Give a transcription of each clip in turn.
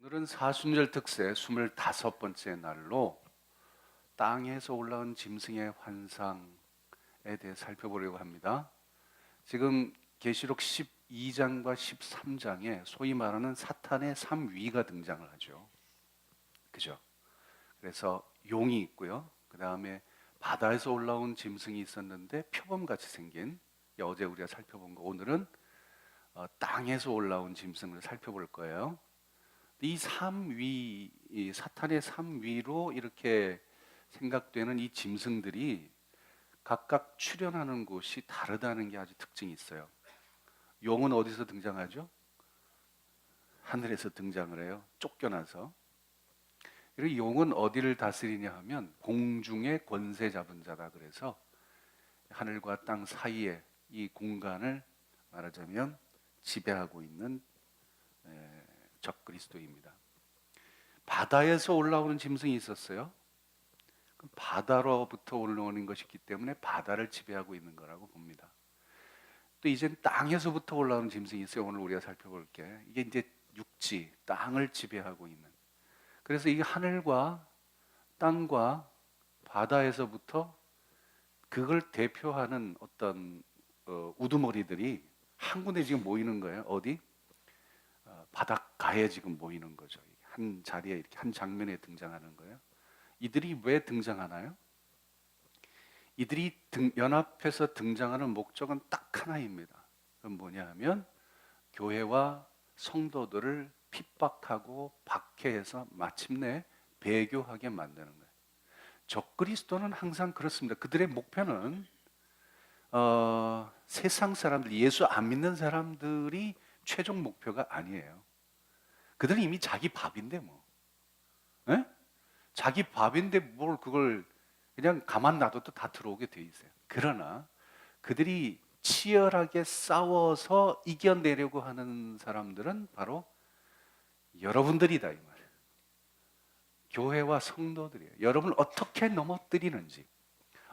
오늘은 사순절 특세 25번째 날로 땅에서 올라온 짐승의 환상에 대해 살펴보려고 합니다. 지금 계시록 12장과 13장에 소위 말하는 사탄의 3위가 등장을 하죠. 그죠? 그래서 용이 있고요. 그 다음에 바다에서 올라온 짐승이 있었는데 표범같이 생긴, 어제 우리가 살펴본 거, 오늘은 땅에서 올라온 짐승을 살펴볼 거예요. 이 삼위, 이 사탄의 삼위로 이렇게 생각되는 이 짐승들이 각각 출현하는 곳이 다르다는 게 아주 특징이 있어요. 용은 어디서 등장하죠? 하늘에서 등장을 해요. 쫓겨나서. 그리고 용은 어디를 다스리냐 하면 공중의 권세 잡은 자다. 그래서 하늘과 땅 사이에 이 공간을 말하자면 지배하고 있는 적그리스도입니다. 바다에서 올라오는 짐승이 있었어요. 바다로부터 올라오는 것이기 때문에 바다를 지배하고 있는 거라고 봅니다. 또 이제 땅에서부터 올라오는 짐승이 있어요. 오늘 우리가 살펴볼게. 이게 이제 육지, 땅을 지배하고 있는. 그래서 이 하늘과 땅과 바다에서부터 그걸 대표하는 어떤 우두머리들이 한 군데 지금 모이는 거예요. 어디? 바닷가에 지금 모이는 거죠. 한 자리에 이렇게 한 장면에 등장하는 거예요. 이들이 왜 등장하나요? 이들이 연합해서 등장하는 목적은 딱 하나입니다. 그건 뭐냐 하면 교회와 성도들을 핍박하고 박해해서 마침내 배교하게 만드는 거예요. 적그리스도는 항상 그렇습니다. 그들의 목표는 세상 사람들, 예수 안 믿는 사람들이 최종 목표가 아니에요. 그들은 이미 자기 밥인데 뭐. 에? 자기 밥인데 뭘 그걸 그냥 가만 놔둬도 다 들어오게 돼 있어요. 그러나 그들이 치열하게 싸워서 이겨내려고 하는 사람들은 바로 여러분들이다 이 말이에요. 교회와 성도들이에요. 여러분을 어떻게 넘어뜨리는지,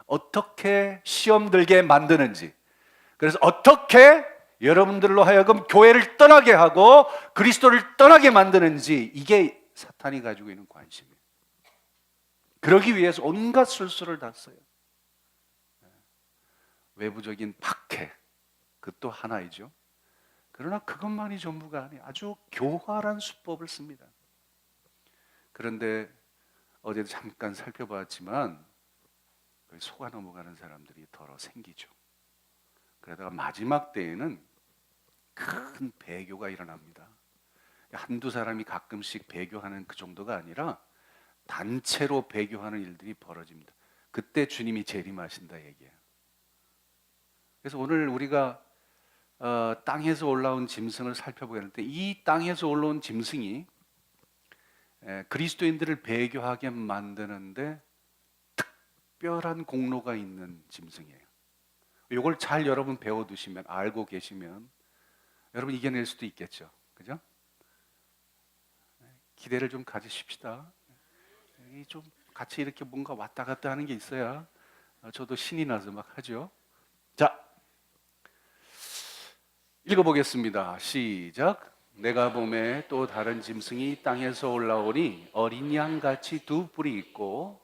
어떻게 시험 들게 만드는지, 그래서 어떻게 여러분들로 하여금 교회를 떠나게 하고 그리스도를 떠나게 만드는지, 이게 사탄이 가지고 있는 관심이에요. 그러기 위해서 온갖 술수를 다 써요. 외부적인 박해, 그것도 하나이죠. 그러나 그것만이 전부가 아니에요. 아주 교활한 수법을 씁니다. 그런데 어제도 잠깐 살펴봤지만 속아 넘어가는 사람들이 더러 생기죠. 그러다가 마지막 때에는 큰 배교가 일어납니다. 한두 사람이 가끔씩 배교하는 그 정도가 아니라 단체로 배교하는 일들이 벌어집니다. 그때 주님이 재림하신다 얘기예요. 그래서 오늘 우리가 땅에서 올라온 짐승을 살펴보게 하는데, 이 땅에서 올라온 짐승이 그리스도인들을 배교하게 만드는데 특별한 공로가 있는 짐승이에요. 이걸 잘 여러분 배워두시면, 알고 계시면 여러분 이겨낼 수도 있겠죠. 그죠? 기대를 좀 가지십시다. 좀 같이 이렇게 뭔가 왔다 갔다 하는 게 있어야 저도 신이 나서 막 하죠. 자, 읽어보겠습니다. 시작. 내가 봄에 또 다른 짐승이 땅에서 올라오니 어린 양같이 두 뿔이 있고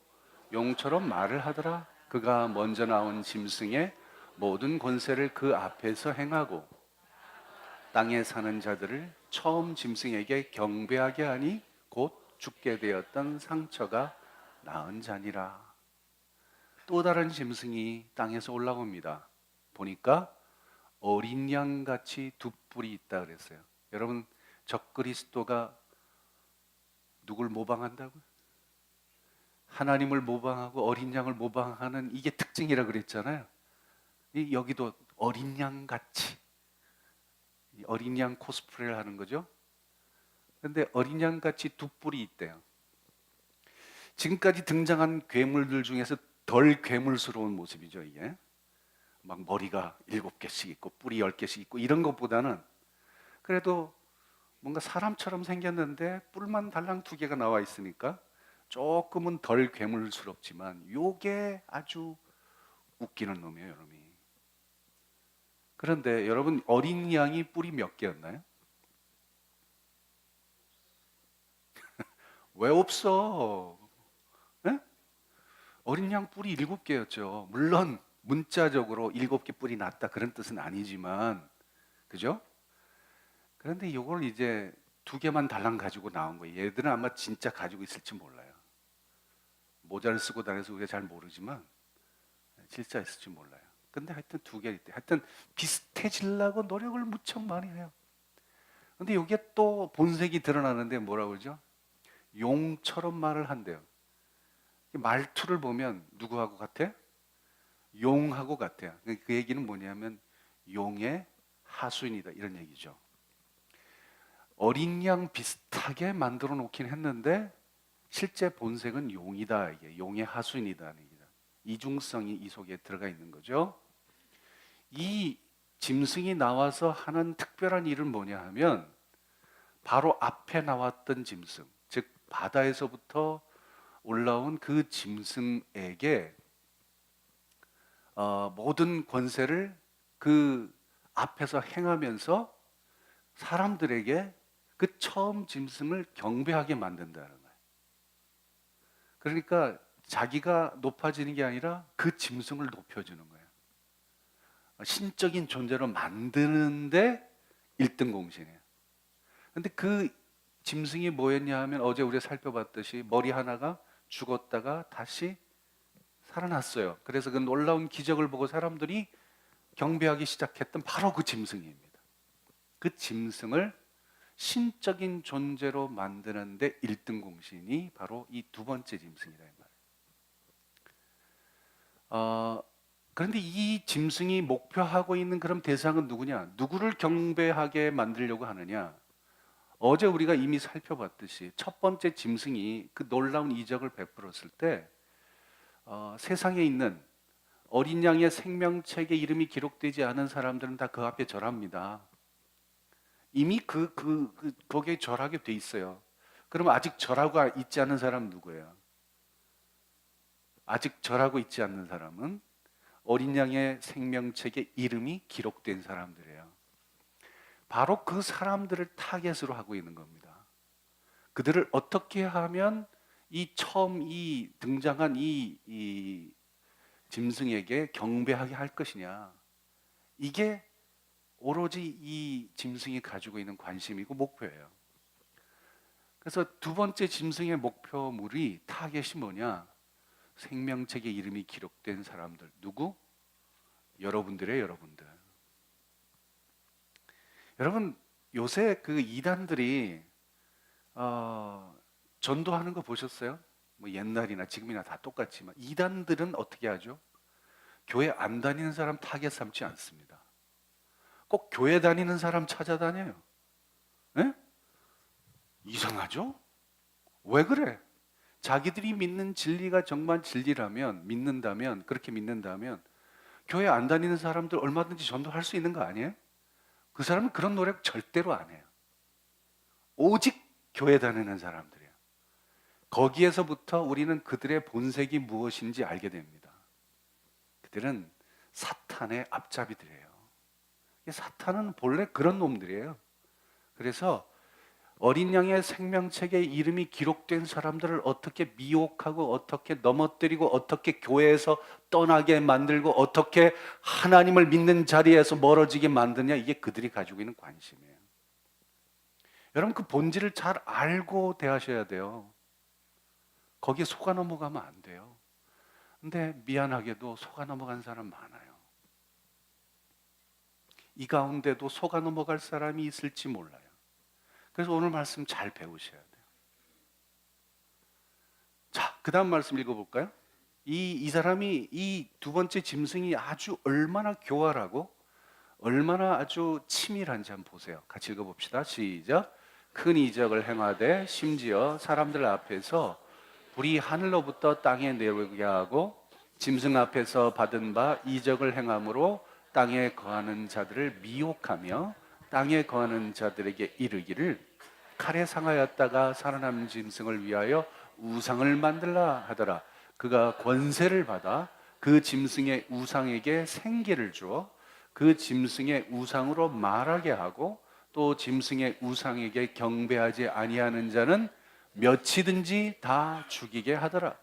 용처럼 말을 하더라. 그가 먼저 나온 짐승의 모든 권세를 그 앞에서 행하고 땅에 사는 자들을 처음 짐승에게 경배하게 하니 곧 죽게 되었던 상처가 나은 자니라. 또 다른 짐승이 땅에서 올라옵니다. 보니까 어린 양같이 두 뿔이 있다 그랬어요. 여러분, 적그리스도가 누굴 모방한다고요? 하나님을 모방하고 어린 양을 모방하는 이게 특징이라 그랬잖아요. 여기도 어린 양같이, 어린 양 코스프레를 하는 거죠. 그런데 어린 양같이 두 뿔이 있대요. 지금까지 등장한 괴물들 중에서 덜 괴물스러운 모습이죠, 이게. 막 머리가 7개씩 있고 뿔이 10개씩 있고 이런 것보다는 그래도 뭔가 사람처럼 생겼는데 뿔만 달랑 2개가 나와 있으니까 조금은 덜 괴물스럽지만 요게 아주 웃기는 놈이에요, 여러분이. 그런데 여러분, 어린 양이 뿔이 몇 개였나요? 왜 없어? 예? 어린 양 뿔이 7개였죠. 물론 문자적으로 7개 뿔이 났다 그런 뜻은 아니지만, 그죠? 그런데 이걸 이제 2개만 달랑 가지고 나온 거예요. 얘들은 아마 진짜 가지고 있을지 몰라요. 모자를 쓰고 다녀서 우리가 잘 모르지만 진짜 있을지 몰라요. 근데 하여튼 2개 있대. 하여튼 비슷해지려고 노력을 무척 많이 해요. 근데 이게 또 본색이 드러나는데 뭐라고 그러죠? 용처럼 말을 한대요. 말투를 보면 누구하고 같아? 용하고 같아요. 그 얘기는 뭐냐면 용의 하수인이다 이런 얘기죠. 어린 양 비슷하게 만들어 놓긴 했는데 실제 본색은 용이다. 이게 용의 하수인이다는 얘기다. 이중성이 이 속에 들어가 있는 거죠. 이 짐승이 나와서 하는 특별한 일은 뭐냐 하면 바로 앞에 나왔던 짐승, 즉 바다에서부터 올라온 그 짐승에게 모든 권세를 그 앞에서 행하면서 사람들에게 그 처음 짐승을 경배하게 만든다는 거예요. 그러니까 자기가 높아지는 게 아니라 그 짐승을 높여주는 거예요. 신적인 존재로 만드는데 1등 공신이에요. 근데 그 짐승이 뭐였냐 하면 어제 우리가 살펴봤듯이 머리 하나가 죽었다가 다시 살아났어요. 그래서 그 놀라운 기적을 보고 사람들이 경배하기 시작했던 바로 그 짐승입니다. 그 짐승을 신적인 존재로 만드는데 1등 공신이 바로 이 2번째 짐승이다 이 말이에요. 그런데 이 짐승이 목표하고 있는 그런 대상은 누구냐? 누구를 경배하게 만들려고 하느냐? 어제 우리가 이미 살펴봤듯이 첫 번째 짐승이 그 놀라운 이적을 베풀었을 때 세상에 있는 어린 양의 생명책에 이름이 기록되지 않은 사람들은 다 그 앞에 절합니다. 이미 거기에 절하게 돼 있어요. 그러면 아직 절하고 있지 않은 사람은 누구예요? 아직 절하고 있지 않는 사람은 어린 양의 생명책에 이름이 기록된 사람들이에요. 바로 그 사람들을 타겟으로 하고 있는 겁니다. 그들을 어떻게 하면 처음 등장한 이 짐승에게 경배하게 할 것이냐. 이게 오로지 이 짐승이 가지고 있는 관심이고 목표예요. 그래서 2번째 짐승의 목표물이 타겟이 뭐냐? 생명책에 이름이 기록된 사람들. 누구? 여러분들의 여러분들. 여러분 요새 그 이단들이 전도하는 거 보셨어요? 뭐 옛날이나 지금이나 다 똑같지만 이단들은 어떻게 하죠? 교회 안 다니는 사람 타겟 삼지 않습니다. 꼭 교회 다니는 사람 찾아다녀요. 네? 이상하죠? 왜 그래? 자기들이 믿는 진리가 정말 진리라면 그렇게 믿는다면 교회 안 다니는 사람들 얼마든지 전도할 수 있는 거 아니에요? 그 사람은 그런 노력 절대로 안 해요. 오직 교회 다니는 사람들이에요. 거기에서부터 우리는 그들의 본색이 무엇인지 알게 됩니다. 그들은 사탄의 앞잡이들이에요. 사탄은 본래 그런 놈들이에요. 그래서 어린 양의 생명책에 이름이 기록된 사람들을 어떻게 미혹하고 어떻게 넘어뜨리고 어떻게 교회에서 떠나게 만들고 어떻게 하나님을 믿는 자리에서 멀어지게 만드냐, 이게 그들이 가지고 있는 관심이에요. 여러분 그 본질을 잘 알고 대하셔야 돼요. 거기에 속아 넘어가면 안 돼요. 근데 미안하게도 속아 넘어간 사람 많아요. 이 가운데도 속아 넘어갈 사람이 있을지 몰라요. 그래서 오늘 말씀 잘 배우셔야 돼요. 자, 그 다음 말씀 읽어볼까요? 이 사람이 이 2번째 짐승이 아주 얼마나 교활하고 얼마나 아주 치밀한지 한번 보세요. 같이 읽어봅시다. 시작. 큰 이적을 행하되 심지어 사람들 앞에서 불이 하늘로부터 땅에 내려오게 하고 짐승 앞에서 받은 바 이적을 행함으로 땅에 거하는 자들을 미혹하며 땅에 거하는 자들에게 이르기를 칼에 상하였다가 살아남은 짐승을 위하여 우상을 만들라 하더라. 그가 권세를 받아 그 짐승의 우상에게 생기를 주어 그 짐승의 우상으로 말하게 하고 또 짐승의 우상에게 경배하지 아니하는 자는 몇이든지 다 죽이게 하더라.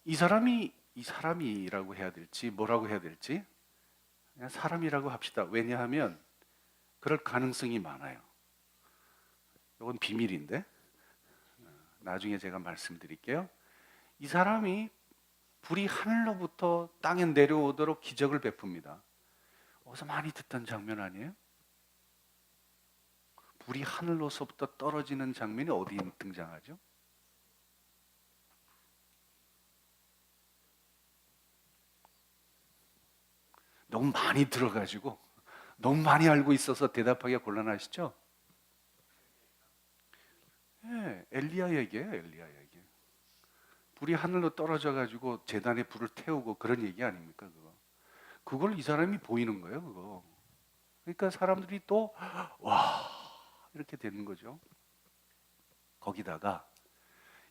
이 사람이라고 해야 될지 뭐라고 해야 될지 그냥 사람이라고 합시다. 왜냐하면 그럴 가능성이 많아요. 이건 비밀인데 나중에 제가 말씀드릴게요. 이 사람이 불이 하늘로부터 땅에 내려오도록 기적을 베풉니다. 어디서 많이 듣던 장면 아니에요? 불이 하늘로서부터 떨어지는 장면이 어디 등장하죠? 너무 많이 들어가지고 너무 많이 알고 있어서 대답하기가 곤란하시죠? 예, 엘리야 얘기예요, 엘리야 얘기. 불이 하늘로 떨어져 가지고 제단에 불을 태우고 그런 얘기 아닙니까, 그거? 그걸 이 사람이 보이는 거예요, 그거. 그러니까 사람들이 또 와, 이렇게 되는 거죠. 거기다가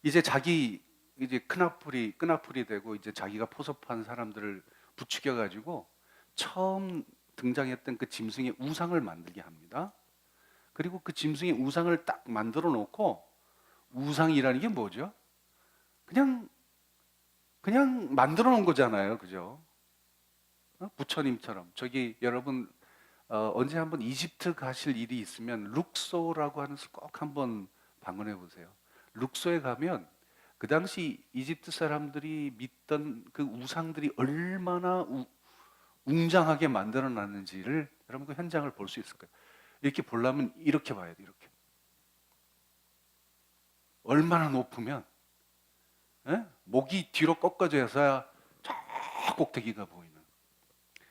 이제 자기 이제 끈악풀이 되고 이제 자기가 포섭한 사람들을 부추겨 가지고 처음 등장했던 그 짐승의 우상을 만들게 합니다. 그리고 그 짐승의 우상을 딱 만들어 놓고 우상이라는 게 뭐죠? 그냥 만들어 놓은 거잖아요. 그죠? 부처님처럼. 저기 여러분 언제 한번 이집트 가실 일이 있으면 룩소라고 하는 곳을 꼭 한번 방문해 보세요. 룩소에 가면 그 당시 이집트 사람들이 믿던 그 우상들이 얼마나 웅장하게 만들어 놨는지를 여러분 그 현장을 볼 수 있을 거예요. 이렇게 보려면 이렇게 봐야 돼, 이렇게. 얼마나 높으면 목이 뒤로 꺾어져서야 저 꼭대기가 보이는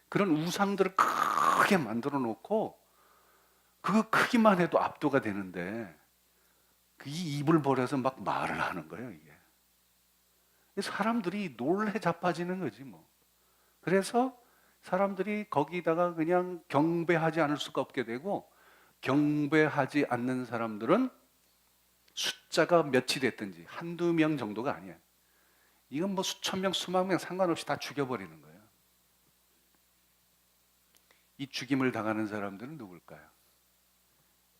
그런 우상들을 크게 만들어 놓고 그 크기만 해도 압도가 되는데 이 입을 벌여서 막 말을 하는 거예요, 이게. 사람들이 놀래 자빠지는 거지 뭐. 그래서 사람들이 거기다가 그냥 경배하지 않을 수가 없게 되고 경배하지 않는 사람들은 숫자가 몇이 됐든지 한두 명 정도가 아니야. 이건 뭐 수천 명, 수만 명 상관없이 다 죽여버리는 거예요. 이 죽임을 당하는 사람들은 누굴까요?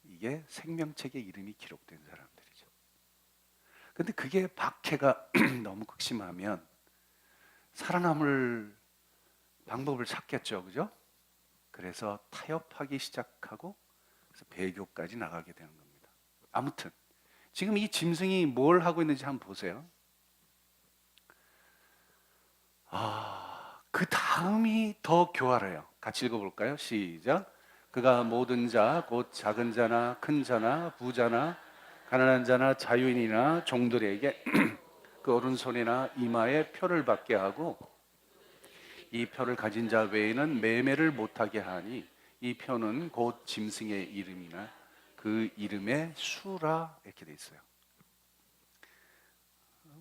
이게 생명책에 이름이 기록된 사람들이죠. 근데 그게 박해가 너무 극심하면 살아남을 방법을 찾겠죠. 그죠? 그래서 타협하기 시작하고 그래서 배교까지 나가게 되는 겁니다. 아무튼 지금 이 짐승이 뭘 하고 있는지 한번 보세요. 그 다음이 더 교활해요. 같이 읽어볼까요? 시작. 그가 모든 자, 곧 작은 자나 큰 자나 부자나 가난한 자나 자유인이나 종들에게 그 오른손이나 이마에 표를 받게 하고 이 표를 가진 자 외에는 매매를 못하게 하니 이 표는 곧 짐승의 이름이나 그 이름의 수라 이렇게 돼 있어요.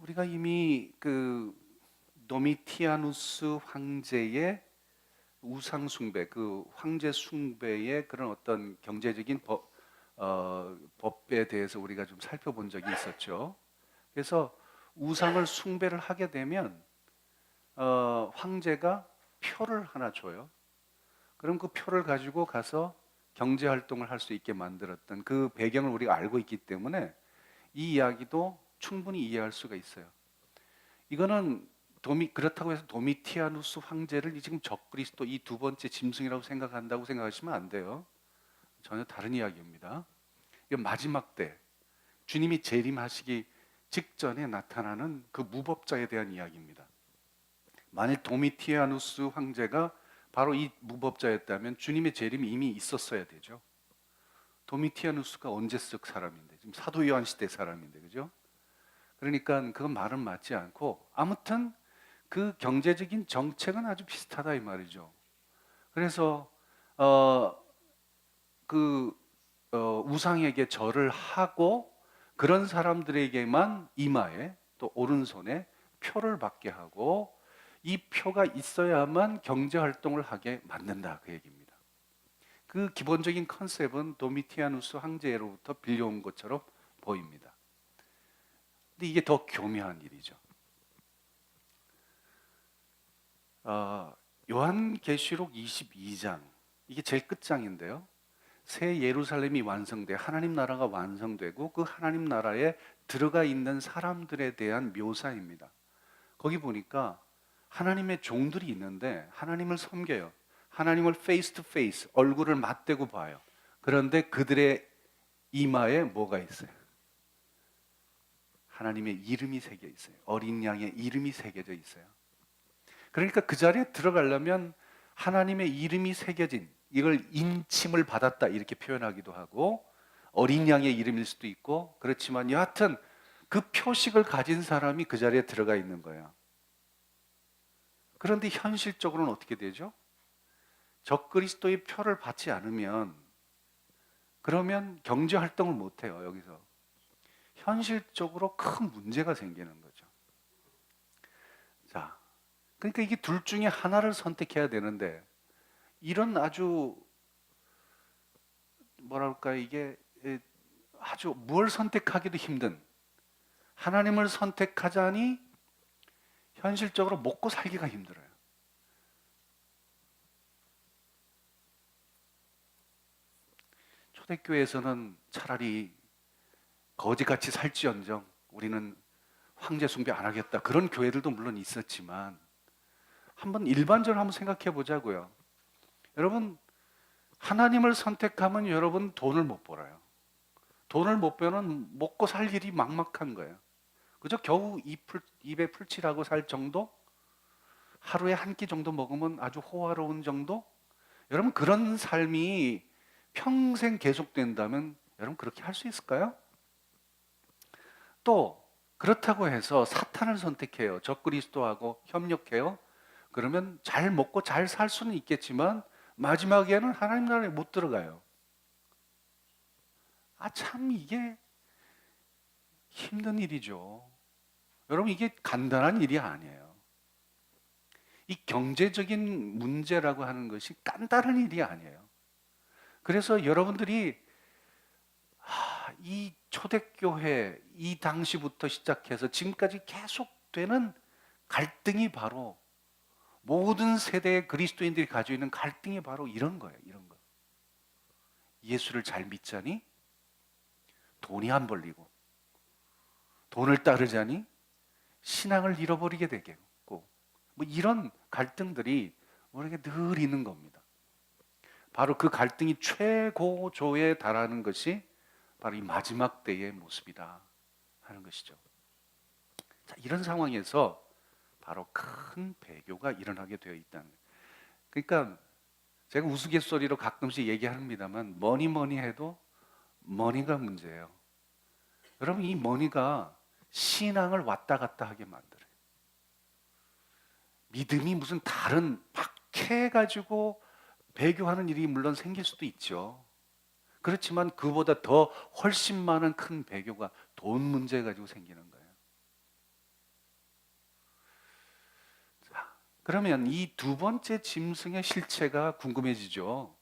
우리가 이미 그 도미티아누스 황제의 우상 숭배, 그 황제 숭배의 그런 어떤 경제적인 법에 대해서 우리가 좀 살펴본 적이 있었죠. 그래서 우상을 숭배를 하게 되면 황제가 표를 하나 줘요. 그럼 그 표를 가지고 가서 경제 활동을 할 수 있게 만들었던 그 배경을 우리가 알고 있기 때문에 이 이야기도 충분히 이해할 수가 있어요. 이거는 그렇다고 해서 도미티아누스 황제를 지금 적그리스도 이 두 번째 짐승이라고 생각한다고 생각하시면 안 돼요. 전혀 다른 이야기입니다. 이건 마지막 때 주님이 재림하시기 직전에 나타나는 그 무법자에 대한 이야기입니다. 만일 도미티아누스 황제가 바로 이 무법자였다면 주님의 재림이 이미 있었어야 되죠. 도미티아누스가 언제 쓱 사람인데 지금 사도 요한 시대 사람인데 그죠? 그러니까 그건 말은 맞지 않고 아무튼 그 경제적인 정책은 아주 비슷하다 이 말이죠. 그래서 그 우상에게 절을 하고 그런 사람들에게만 이마에 또 오른손에 표를 받게 하고 이 표가 있어야만 경제 활동을 하게 만든다 그 얘기입니다. 그 기본적인 컨셉은 도미티아누스 황제로부터 빌려온 것처럼 보입니다. 근데 이게 더 교묘한 일이죠. 요한계시록 22장 이게 제일 끝장인데요. 새 예루살렘이 완성돼 하나님 나라가 완성되고 그 하나님 나라에 들어가 있는 사람들에 대한 묘사입니다. 거기 보니까 하나님의 종들이 있는데 하나님을 섬겨요. 하나님을 페이스 투 페이스, 얼굴을 맞대고 봐요. 그런데 그들의 이마에 뭐가 있어요? 하나님의 이름이 새겨 있어요. 어린 양의 이름이 새겨져 있어요. 그러니까 그 자리에 들어가려면 하나님의 이름이 새겨진, 이걸 인침을 받았다 이렇게 표현하기도 하고, 어린 양의 이름일 수도 있고, 그렇지만 여하튼 그 표식을 가진 사람이 그 자리에 들어가 있는 거예요. 그런데 현실적으로는 어떻게 되죠? 적그리스도의 표를 받지 않으면, 그러면 경제 활동을 못 해요. 여기서 현실적으로 큰 문제가 생기는 거죠. 자, 그러니까 이게 둘 중에 하나를 선택해야 되는데, 이런 아주 뭐랄까, 이게 아주 뭘 선택하기도 힘든, 하나님을 선택하자니 현실적으로 먹고 살기가 힘들어요. 초대교회에서는 차라리 거지같이 살지언정 우리는 황제 숭배 안 하겠다, 그런 교회들도 물론 있었지만, 한번 일반적으로 한번 생각해 보자고요. 여러분, 하나님을 선택하면 여러분 돈을 못 벌어요. 돈을 못 벌면 먹고 살 일이 막막한 거예요. 그저 겨우 입에 풀칠하고 살 정도? 하루에 한 끼 정도 먹으면 아주 호화로운 정도? 여러분, 그런 삶이 평생 계속된다면 여러분 그렇게 할 수 있을까요? 또 그렇다고 해서 사탄을 선택해요. 적그리스도하고 협력해요. 그러면 잘 먹고 잘 살 수는 있겠지만 마지막에는 하나님 나라에 못 들어가요. 참 이게 힘든 일이죠. 여러분, 이게 간단한 일이 아니에요. 이 경제적인 문제라고 하는 것이 간단한 일이 아니에요. 그래서 여러분들이 이 초대교회 이 당시부터 시작해서 지금까지 계속되는 갈등이 바로, 모든 세대의 그리스도인들이 가지고 있는 갈등이 바로 이런 거예요. 이런 거. 예수를 잘 믿자니 돈이 안 벌리고, 돈을 따르자니 신앙을 잃어버리게 되겠고, 뭐 이런 갈등들이 우리에게 늘 있는 겁니다. 바로 그 갈등이 최고조에 달하는 것이 바로 이 마지막 때의 모습이다 하는 것이죠. 자, 이런 상황에서 바로 큰 배교가 일어나게 되어 있다는 거예요. 그러니까 제가 우스갯소리로 가끔씩 얘기합니다만, 뭐니 해도 머니가 문제예요. 여러분, 이 머니가 신앙을 왔다 갔다 하게 만들어요. 믿음이 무슨 다른 박해가지고 배교하는 일이 물론 생길 수도 있죠. 그렇지만 그보다 더 훨씬 많은 큰 배교가 돈 문제 가지고 생기는 거예요. 자, 그러면 이 두 번째 짐승의 실체가 궁금해지죠.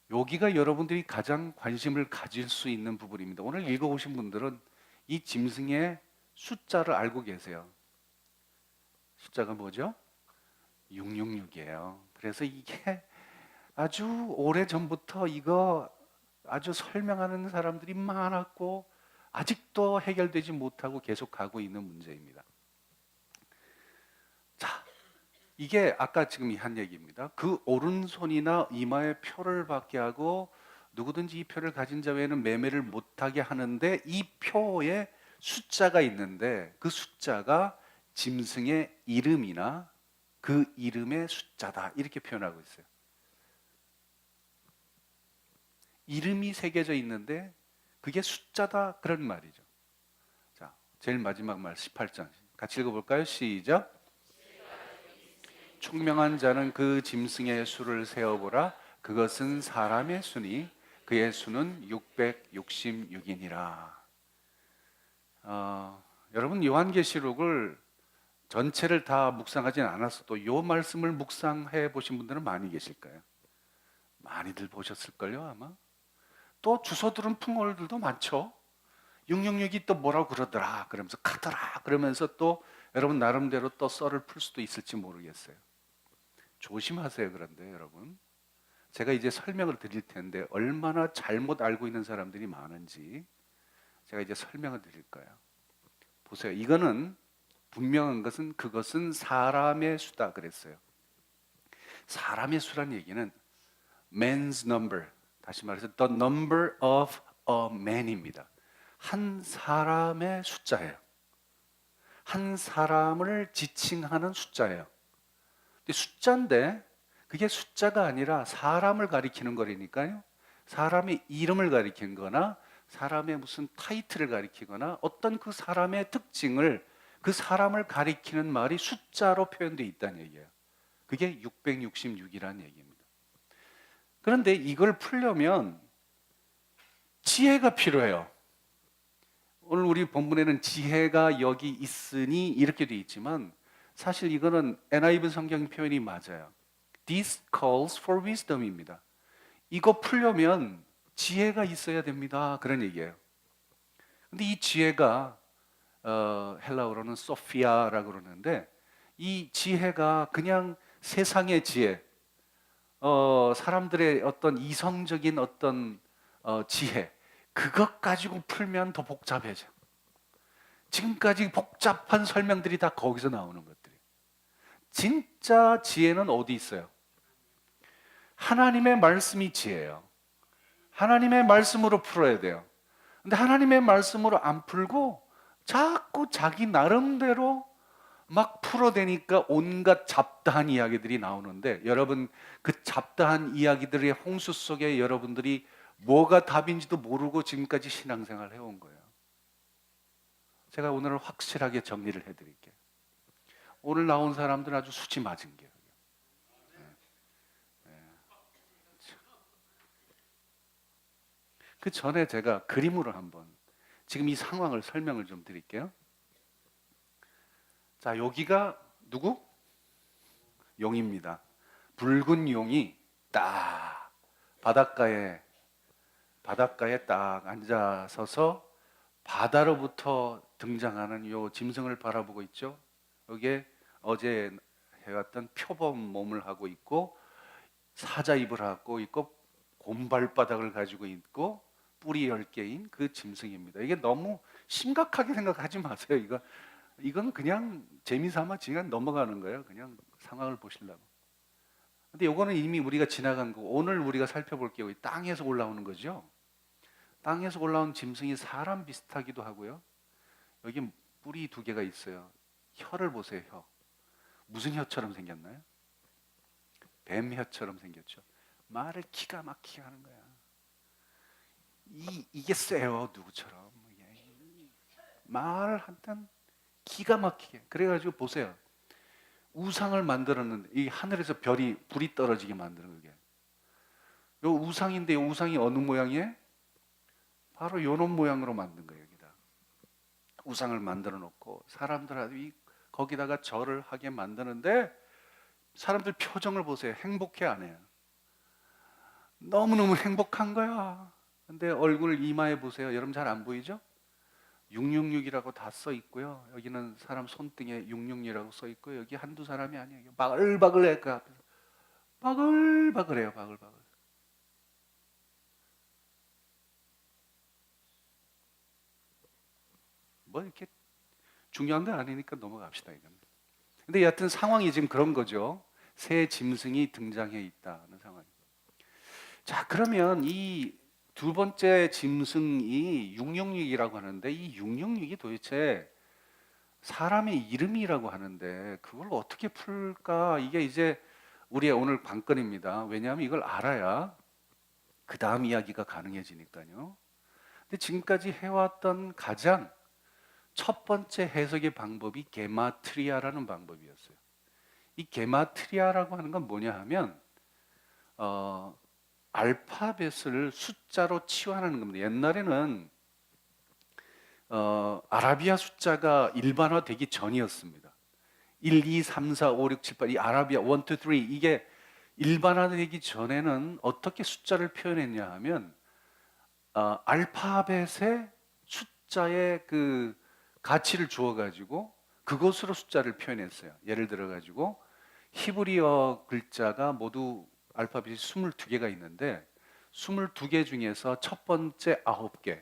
여기가 여러분들이 가장 관심을 가질 수 있는 부분입니다. 오늘 읽어보신 분들은 이 짐승의 숫자를 알고 계세요. 숫자가 뭐죠? 666이에요. 그래서 이게 아주 오래 전부터 이거 아주 설명하는 사람들이 많았고, 아직도 해결되지 못하고 계속 가고 있는 문제입니다. 자, 이게 아까 지금 한 얘기입니다. 그 오른손이나 이마에 표를 받게 하고 누구든지 이 표를 가진 자 외에는 매매를 못하게 하는데, 이 표에 숫자가 있는데 그 숫자가 짐승의 이름이나 그 이름의 숫자다 이렇게 표현하고 있어요. 이름이 새겨져 있는데 그게 숫자다 그런 말이죠. 자, 제일 마지막 말 18장 같이 읽어볼까요? 시작. 총명한 자는 그 짐승의 수를 세어보라. 그것은 사람의 수니 그의 수는 666이니라. 여러분, 요한계시록을 전체를 다 묵상하진 않았어도 이 말씀을 묵상해 보신 분들은 많이 계실 거예요. 많이들 보셨을걸요 아마. 또 주워 들은 풍월들도 많죠. 666이 또 뭐라고 그러더라 그러면서 가더라 그러면서 또 여러분 나름대로 또 썰을 풀 수도 있을지 모르겠어요. 조심하세요. 그런데 여러분, 제가 이제 설명을 드릴 텐데 얼마나 잘못 알고 있는 사람들이 많은지 제가 이제 설명을 드릴 거예요. 보세요. 이거는 분명한 것은 그것은 사람의 수다 그랬어요. 사람의 수란 얘기는 man's number, 다시 말해서 the number of a man입니다. 한 사람의 숫자예요. 한 사람을 지칭하는 숫자예요. 근데 숫자인데 그게 숫자가 아니라 사람을 가리키는 거라니까요. 사람의 이름을 가리키는 거나 사람의 무슨 타이틀을 가리키거나 어떤 그 사람의 특징을 그 사람을 가리키는 말이 숫자로 표현되어 있다는 얘기예요. 그게 666이라는 얘기입니다. 그런데 이걸 풀려면 지혜가 필요해요. 오늘 우리 본문에는 지혜가 여기 있으니 이렇게 돼 있지만 사실 이거는 NIV 성경 표현이 맞아요. This calls for wisdom입니다. 이거 풀려면 지혜가 있어야 됩니다. 그런 얘기예요. 근데 이 지혜가 헬라어로는 소피아라고 그러는데 이 지혜가 그냥 세상의 지혜, 사람들의 어떤 이성적인 어떤 지혜, 그것 가지고 풀면 더 복잡해져. 지금까지 복잡한 설명들이 다 거기서 나오는 것들이에요. 진짜 지혜는 어디 있어요? 하나님의 말씀이 지혜예요. 하나님의 말씀으로 풀어야 돼요. 근데 하나님의 말씀으로 안 풀고 자꾸 자기 나름대로 막 풀어대니까 온갖 잡다한 이야기들이 나오는데 여러분 그 잡다한 이야기들의 홍수 속에 여러분들이 뭐가 답인지도 모르고 지금까지 신앙생활을 해온 거예요. 제가 오늘 확실하게 정리를 해드릴게요. 오늘 나온 사람들은 아주 수치 맞은 게요. 그 전에 제가 그림으로 한번 지금 이 상황을 설명을 좀 드릴게요. 자, 여기가 누구? 용입니다. 붉은 용이 딱 바닷가에 딱 앉아서서 바다로부터 등장하는 요 짐승을 바라보고 있죠. 여기에 어제 해왔던 표범 몸을 하고 있고 사자 입을 하고 있고 곰발바닥을 가지고 있고 뿔이 10개인 그 짐승입니다. 이게 너무 심각하게 생각하지 마세요. 이건 그냥 재미삼아 그냥 넘어가는 거예요. 그냥 상황을 보시려고. 근데 요거는 이미 우리가 지나간 거고 오늘 우리가 살펴볼 게 땅에서 올라오는 거죠. 땅에서 올라온 짐승이 사람 비슷하기도 하고요. 여기 뿔이 2개가 있어요. 혀를 보세요. 혀. 무슨 혀처럼 생겼나요? 뱀 혀처럼 생겼죠. 말을 기가 막히게 하는 거야. 이게 세요. 누구처럼. 말한단 기가 막히게. 그래가지고 보세요. 우상을 만들었는데 이 하늘에서 불이 떨어지게 만드는 그게. 요 우상인데 이 우상이 어느 모양이에요? 바로 요런 모양으로 만든 거예요. 여기다 우상을 만들어 놓고 사람들한테 거기다가 절을 하게 만드는데 사람들 표정을 보세요. 행복해 안 해요? 너무너무 행복한 거야. 근데 얼굴 이마에 보세요. 여러분 잘 안 보이죠? 666이라고 다 써 있고요. 여기는 사람 손등에 666이라고 써 있고 여기 한두 사람이 아니에요. 바글바글해. 그 앞에서 바글바글해요. 바글바글. 뭐 이렇게 중요한 건 아니니까 넘어갑시다. 이건. 근데 여하튼 상황이 지금 그런 거죠. 새 짐승이 등장해 있다는 상황. 자, 그러면 이 두 번째 짐승이 666이라고 하는데 이 666이 도대체 사람의 이름이라고 하는데 그걸 어떻게 풀까? 이게 이제 우리의 오늘 관건입니다. 왜냐하면 이걸 알아야 그 다음 이야기가 가능해지니까요. 근데 지금까지 해왔던 가장 첫 번째 해석의 방법이 게마트리아라는 방법이었어요. 이 게마트리아라고 하는 건 뭐냐 하면 알파벳을 숫자로 치환하는 겁니다. 옛날에는 아라비아 숫자가 일반화되기 전이었습니다. 1, 2, 3, 4, 5, 6, 7, 8 이 아라비아 1, 2, 3 이게 일반화되기 전에는 어떻게 숫자를 표현했냐 하면 알파벳에 숫자의 그 가치를 주어 가지고 그것으로 숫자를 표현했어요. 예를 들어 가지고 히브리어 글자가 모두 알파벳이 22개가 있는데 22개 중에서 첫 번째 9개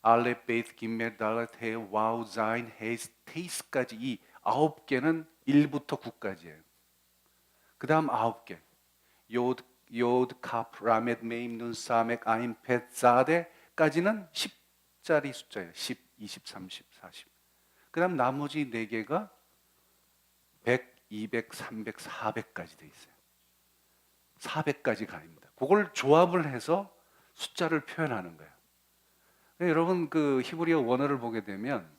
알렙, 베이트, 김멜, 달랏, 해, 와우, 자인, 헤이스, 테이스까지 이 9개는 1부터 9까지예요. 그 다음 9개 요드, 카프, 라멧, 메임, 눈, 사멕, 아인, 벳, 자데까지는 10짜리 숫자예요. 10, 20, 30, 40. 그 다음 나머지 4개가 100, 200, 300, 400까지 돼 있어요. 400까지 가입니다. 그걸 조합을 해서 숫자를 표현하는 거예요. 여러분 그 히브리어 원어를 보게 되면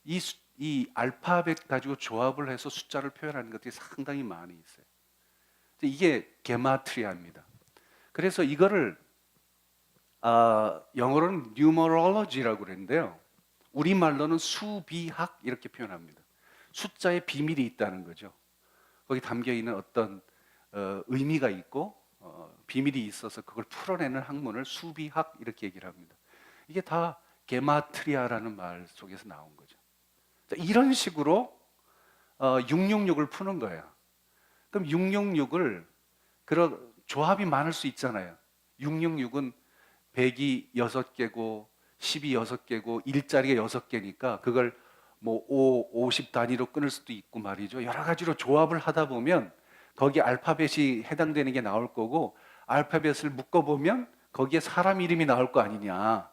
이 알파벳 가지고 조합을 해서 숫자를 표현하는 것들이 상당히 많이 있어요. 이게 게마트리아입니다. 그래서 이거를 영어로는 numerology라고 그러는데요. 우리말로는 수비학 이렇게 표현합니다. 숫자에 비밀이 있다는 거죠. 거기 담겨 있는 어떤 의미가 있고 비밀이 있어서 그걸 풀어내는 학문을 수비학 이렇게 얘기를 합니다. 이게 다 게마트리아라는 말 속에서 나온 거죠. 자, 이런 식으로 666을 푸는 거예요. 그럼 666을 그런 조합이 많을 수 있잖아요. 666은 100이 6개고 10이 6개고 일자리가 6개니까 그걸 뭐 50 단위로 끊을 수도 있고 말이죠. 여러 가지로 조합을 하다 보면 거기 알파벳이 해당되는 게 나올 거고 알파벳을 묶어보면 거기에 사람 이름이 나올 거 아니냐.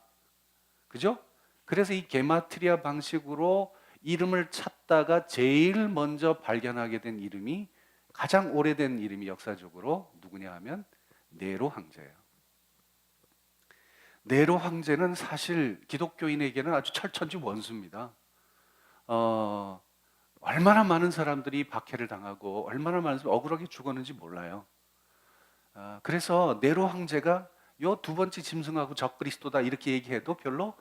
그죠? 그래서 이 게마트리아 방식으로 이름을 찾다가 제일 먼저 발견하게 된 이름이 가장 오래된 이름이 역사적으로 누구냐 하면 네로 황제예요. 네로 황제는 사실 기독교인에게는 아주 철천지 원수입니다. 얼마나 많은 사람들이 박해를 당하고 얼마나 많은 사람들이 억울하게 죽었는지 몰라요. 그래서 네로 황제가 요 두 번째 짐승하고 적그리스도다 이렇게 얘기해도 별로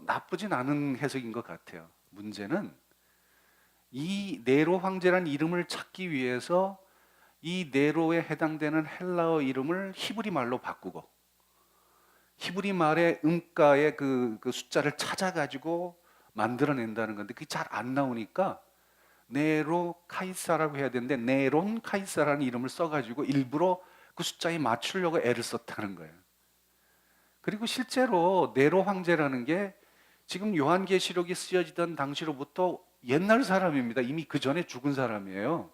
나쁘진 않은 해석인 것 같아요. 문제는 이 네로 황제라는 이름을 찾기 위해서 이 네로에 해당되는 헬라어 이름을 히브리 말로 바꾸고 히브리 말의 음가의 그 숫자를 찾아가지고 만들어낸다는 건데 그게 잘 안 나오니까 네로 카이사라고 해야 되는데 네론 카이사라는 이름을 써가지고 일부러 그 숫자에 맞추려고 애를 썼다는 거예요. 그리고 실제로 네로 황제라는 게 지금 요한계시록이 쓰여지던 당시로부터 옛날 사람입니다. 이미 그 전에 죽은 사람이에요.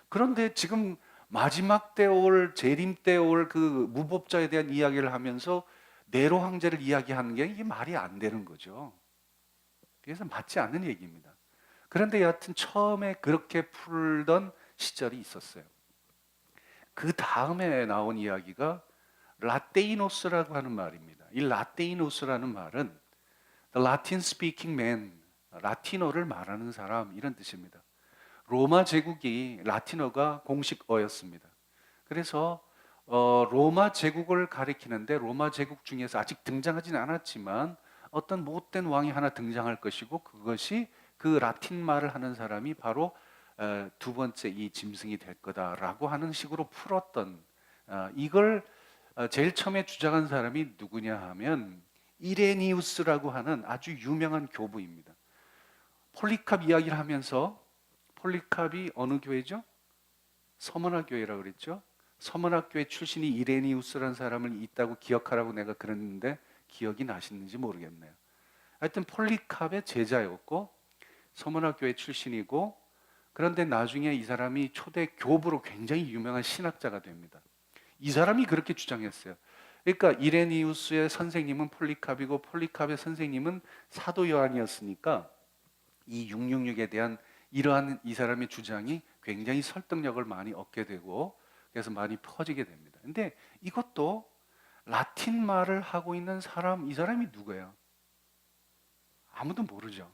그런데 지금 마지막 때 올 재림 때 올 그 무법자에 대한 이야기를 하면서 네로 황제를 이야기하는 게 이게 말이 안 되는 거죠. 그래서 맞지 않는 얘기입니다. 그런데 여하튼 처음에 그렇게 풀던 시절이 있었어요. 그 다음에 나온 이야기가 라테이노스라고 하는 말입니다. 이 라테이노스라는 말은 the Latin speaking man, 라틴어를 말하는 사람 이런 뜻입니다. 로마 제국이 라틴어가 공식어였습니다. 그래서 로마 제국을 가리키는데 로마 제국 중에서 아직 등장하지는 않았지만 어떤 못된 왕이 하나 등장할 것이고 그것이 그 라틴 말을 하는 사람이 바로 두 번째 이 짐승이 될 거다라고 하는 식으로 풀었던 이걸 제일 처음에 주장한 사람이 누구냐 하면 이레니우스라고 하는 아주 유명한 교부입니다. 폴리캅 이야기를 하면서 폴리캅이 어느 교회죠? 서머나 교회라고 그랬죠? 서머나 교회 출신이 이레니우스라는 사람을 있다고 기억하라고 내가 그랬는데 기억이 나시는지 모르겠네요. 하여튼 폴리캅의 제자였고 서머나 교회 출신이고 그런데 나중에 이 사람이 초대 교부로 굉장히 유명한 신학자가 됩니다. 이 사람이 그렇게 주장했어요. 그러니까 이레니우스의 선생님은 폴리캅이고 폴리캅의 선생님은 사도 요한이었으니까 이 666에 대한 이러한 이 사람의 주장이 굉장히 설득력을 많이 얻게 되고 그래서 많이 퍼지게 됩니다. 근데 이것도 라틴 말을 하고 있는 사람, 이 사람이 누구예요? 아무도 모르죠.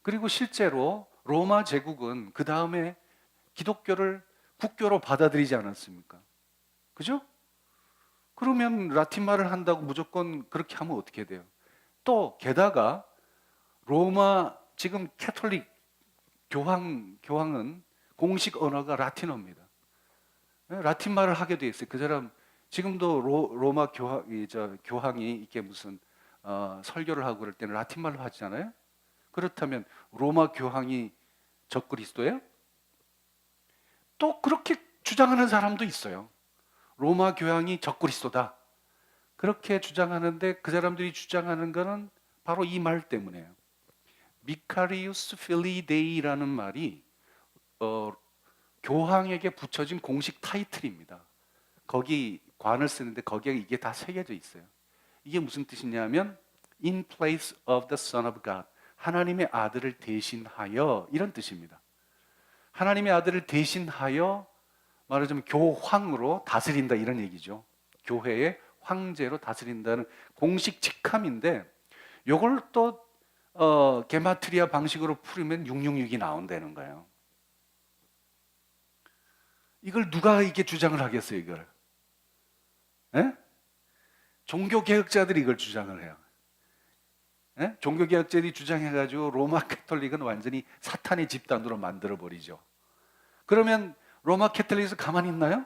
그리고 실제로 로마 제국은 그 다음에 기독교를 국교로 받아들이지 않았습니까? 그죠? 그러면 라틴 말을 한다고 무조건 그렇게 하면 어떻게 돼요? 또 게다가 로마 지금 캐톨릭 교황은 공식 언어가 라틴어입니다. 라틴 말을 하게 돼 있어요. 그 사람 지금도 로마 교황이 이렇게 무슨 설교를 하고 그럴 때는 라틴 말로 하잖아요. 그렇다면 로마 교황이 적그리스도예요? 또 그렇게 주장하는 사람도 있어요. 로마 교황이 적그리스도다. 그렇게 주장하는데 그 사람들이 주장하는 거는 바로 이 말 때문에요. 미카리우스 필리데이라는 말이 교황에게 붙여진 공식 타이틀입니다. 거기 관을 쓰는데 거기에 이게 다 새겨져 있어요. 이게 무슨 뜻이냐면 in place of the Son of God, 하나님의 아들을 대신하여, 이런 뜻입니다. 하나님의 아들을 대신하여 말하자면 교황으로 다스린다, 이런 얘기죠. 교회의 황제로 다스린다는 공식 직함인데, 이걸 또 게마트리아 방식으로 풀으면 666이 나온다는 거예요. 이걸 누가 이게 주장을 하겠어요, 이걸? 예? 종교개혁자들이 이걸 주장을 해요. 예? 종교개혁자들이 주장해가지고 로마 캐톨릭은 완전히 사탄의 집단으로 만들어버리죠. 그러면 로마 캐톨릭에서 가만히 있나요?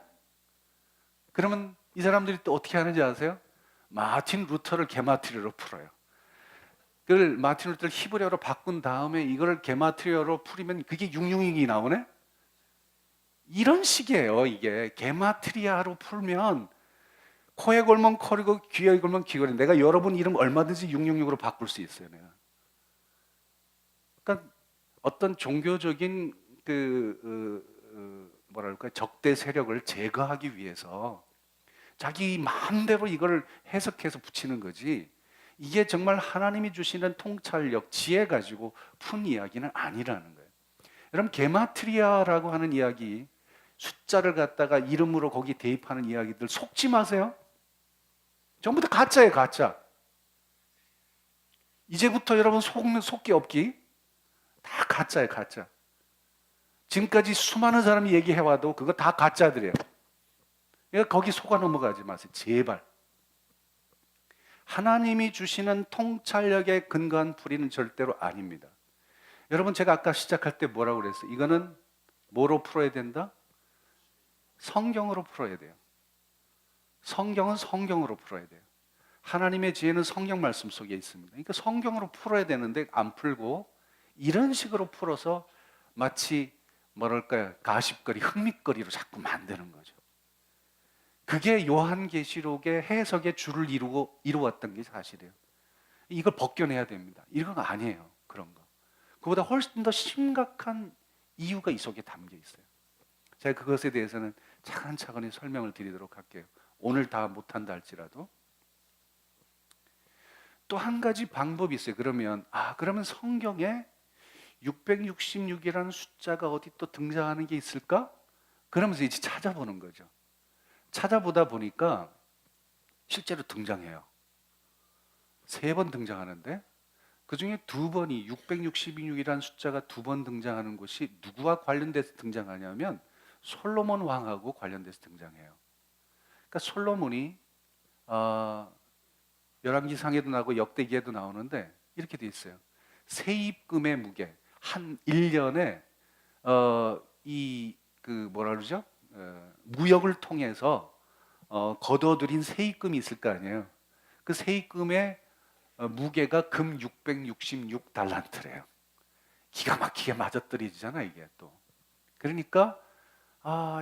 그러면 이 사람들이 또 어떻게 하는지 아세요? 마틴 루터를 게마트리아로 풀어요. 그걸 마틴 루터를 히브리어로 바꾼 다음에 이걸 게마트리아로 풀이면 그게 666이 나오네? 이런 식이에요. 이게 게마트리아로 풀면 코에 걸면 코리고 귀에 걸면 귀걸이. 내가 여러분 이름 얼마든지 666으로 바꿀 수 있어요. 내가. 그러니까 어떤 종교적인 뭐랄까 적대 세력을 제거하기 위해서 자기 마음대로 이걸 해석해서 붙이는 거지. 이게 정말 하나님이 주시는 통찰력, 지혜 가지고 푼 이야기는 아니라는 거예요. 여러분 게마트리아라고 하는 이야기, 숫자를 갖다가 이름으로 거기 대입하는 이야기들 속지 마세요. 전부 다 가짜예요, 가짜. 이제부터 여러분 속기 없기. 다 가짜예요, 가짜. 지금까지 수많은 사람이 얘기해와도 그거 다 가짜들이에요. 그러니까 거기 속아 넘어가지 마세요, 제발. 하나님이 주시는 통찰력에 근거한 풀이는 절대로 아닙니다. 여러분 제가 아까 시작할 때 뭐라고 그랬어요? 이거는 뭐로 풀어야 된다? 성경으로 풀어야 돼요. 성경은 성경으로 풀어야 돼요. 하나님의 지혜는 성경 말씀 속에 있습니다. 그러니까 성경으로 풀어야 되는데 안 풀고 이런 식으로 풀어서 마치 뭐랄까요, 가십거리, 흥미거리로 자꾸 만드는 거죠. 그게 요한계시록의 해석의 줄을 이루었던 게 사실이에요. 이걸 벗겨내야 됩니다. 이건 아니에요, 그런 거. 그보다 훨씬 더 심각한 이유가 이 속에 담겨 있어요. 제가 그것에 대해서는 차근차근히 설명을 드리도록 할게요. 오늘 다 못한다 할지라도. 또 한 가지 방법이 있어요. 그러면 성경에 666이라는 숫자가 어디 또 등장하는 게 있을까? 그러면서 이제 찾아보는 거죠. 찾아보다 보니까 실제로 등장해요. 3번 등장하는데 그 중에 2번이 666이라는 숫자가 2번 등장하는 곳이 누구와 관련돼서 등장하냐면 솔로몬 왕하고 관련돼서 등장해요. 그러니까 솔로몬이 열왕기상에도 나오고 역대기에도 나오는데 이렇게 돼 있어요. 세입금의 무게, 한 1년에 뭐라 그러죠? 무역을 통해서 거둬들인 세입금이 있을 거 아니에요. 그 세입금의 무게가 금 666달란트래요. 기가 막히게 맞아떨어지잖아 이게 또. 그러니까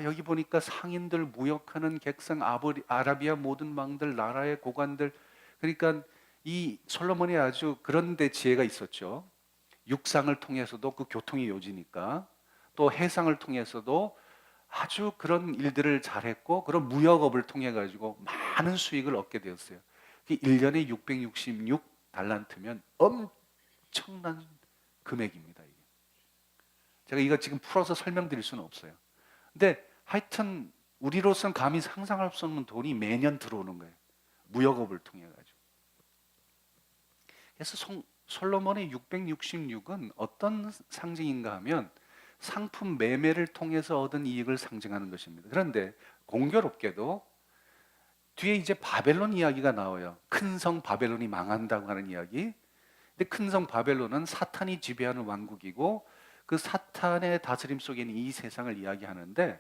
여기 보니까 상인들, 무역하는 객상, 아라비아 모든 왕들, 나라의 고관들, 그러니까 이 솔로몬이 아주 그런데 지혜가 있었죠. 육상을 통해서도 그 교통이 요지니까, 또 해상을 통해서도 아주 그런 일들을 잘했고, 그런 무역업을 통해 가지고 많은 수익을 얻게 되었어요. 1년에 666달란트면 엄청난 금액입니다. 이게. 제가 이거 지금 풀어서 설명드릴 수는 없어요. 근데 하여튼 우리로서는 감히 상상할 수 없는 돈이 매년 들어오는 거예요. 무역업을 통해 가지고. 그래서 솔로몬의 666은 어떤 상징인가 하면 상품 매매를 통해서 얻은 이익을 상징하는 것입니다. 그런데 공교롭게도 뒤에 이제 바벨론 이야기가 나와요. 큰 성 바벨론이 망한다고 하는 이야기. 근데 큰 성 바벨론은 사탄이 지배하는 왕국이고 그 사탄의 다스림 속에 있는 이 세상을 이야기하는데,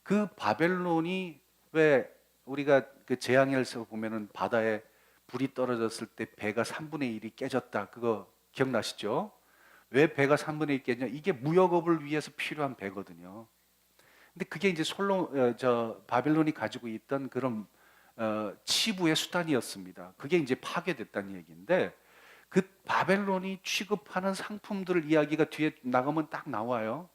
그 바벨론이 왜 우리가 그 재앙에서 보면은 바다에 불이 떨어졌을 때 배가 3분의 1이 깨졌다, 그거 기억나시죠? 왜 배가 3분의 1 깨지냐? 이게 무역업을 위해서 필요한 배거든요. 근데 그게 이제 바벨론이 가지고 있던 그런 치부의 수단이었습니다. 그게 이제 파괴됐다는 얘기인데, 그 바벨론이 취급하는 상품들 이야기가 뒤에 나가면 딱 나와요.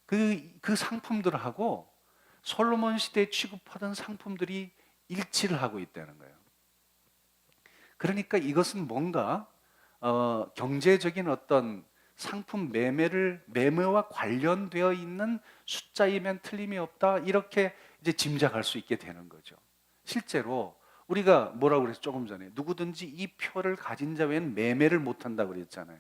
그 상품들하고 솔로몬 시대에 취급하던 상품들이 일치를 하고 있다는 거예요. 그러니까 이것은 뭔가 경제적인 어떤 상품 매매와 관련되어 있는 숫자이면 틀림이 없다, 이렇게 이제 짐작할 수 있게 되는 거죠. 실제로 우리가 뭐라고 그랬죠? 조금 전에 누구든지 이 표를 가진 자 외에는 매매를 못한다고 그랬잖아요.